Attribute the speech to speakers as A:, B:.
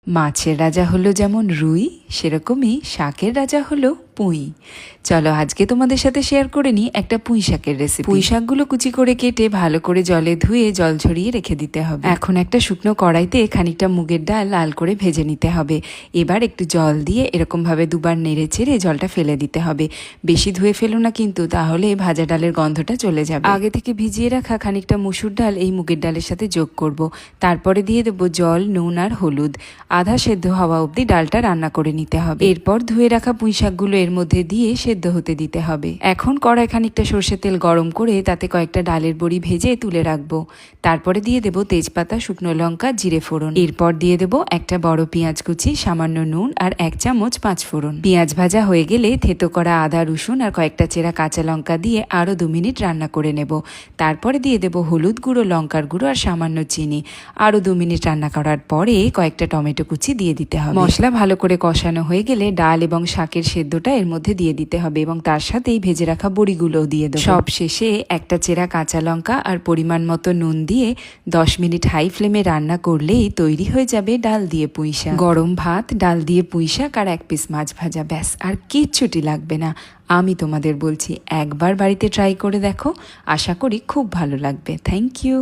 A: মাছের রাজা হলো যেমন রুই, সেরকমই শাকের রাজা হলো পুঁই। চলো আজকে তোমাদের সাথে শেয়ার করে নিই একটা পুঁই শাকের রেসিপি। পুঁই শাকগুলো কুচি করে কেটে ভালো করে জলে ধুয়ে জল ঝরিয়ে রেখে দিতে হবে। এখন একটা শুকনো কড়াইতে খানিকটা মুগের ডাল লাল করে ভেজে নিতে হবে। এবার একটু জল দিয়ে এরকম ভাবে দুবার নেড়ে চেড়ে জলটা ফেলে দিতে হবে। বেশি ধুয়ে ফেলো না কিন্তু, তাহলে ভাজা ডালের গন্ধটা চলে যাবে। আগে থেকে ভিজিয়ে রাখা খানিকটা মসুর ডাল এই মুগের ডালের সাথে যোগ করব। তারপরে দিয়ে দেবো জল, নুন আর হলুদ। আধা সেদ্ধ হওয়া অবধি ডালটা রান্না করে নিতে হবে। এরপর ধুয়ে রাখা পুঁই শাকগুলো এর মধ্যে দিয়ে সেদ্ধ হতে দিতে হবে। এখন কড়াই খানিকটা সর্ষের তেল গরম করে তাতে কয়েকটা ডালের বড়ি ভেজে তুলে রাখবো। তারপরে দিয়ে দেবো তেজপাতা, শুকনো লঙ্কা, জিরে ফোড়ন। এরপর দিয়ে দেবো একটা বড় পেঁয়াজ কুচি, সামান্য নুন আর 1 চামচ 5 ফোড়ন। পেঁয়াজ ভাজা হয়ে গেলে থেতো করা আদা, রসুন আর কয়েকটা চেরা কাঁচা লঙ্কা দিয়ে আরো 2 মিনিট রান্না করে নেব। তারপরে দিয়ে দেবো হলুদ গুঁড়ো, লঙ্কার গুঁড়ো আর সামান্য চিনি। আরো 2 মিনিট রান্না করার পরে কয়েকটা টমেটো কুচি দিয়ে দিতে হবে। মশলা ভালো করে কষানো হয়ে গেলে ডাল এবং শাকের সেদ্ধটা এর মধ্যে দিয়ে দিতে হবে এবং তার সাথেই ভেজে রাখা বড়িগুলোও দিয়ে দেবো। সব শেষে একটা চেরা কাঁচা লঙ্কা আর পরিমাণ মতো নুন দিয়ে 10 মিনিট হাই ফ্লেমে রান্না করলেই তৈরি হয়ে যাবে ডাল দিয়ে পুঁই শাক। গরম ভাত, ডাল দিয়ে পুঁই শাক আর 1 পিস মাছ ভাজা, ব্যাস আর কিচ্ছুটি লাগবে না। আমি তোমাদের বলছি একবার বাড়িতে ট্রাই করে দেখো, আশা করি খুব ভালো লাগবে। Thank you.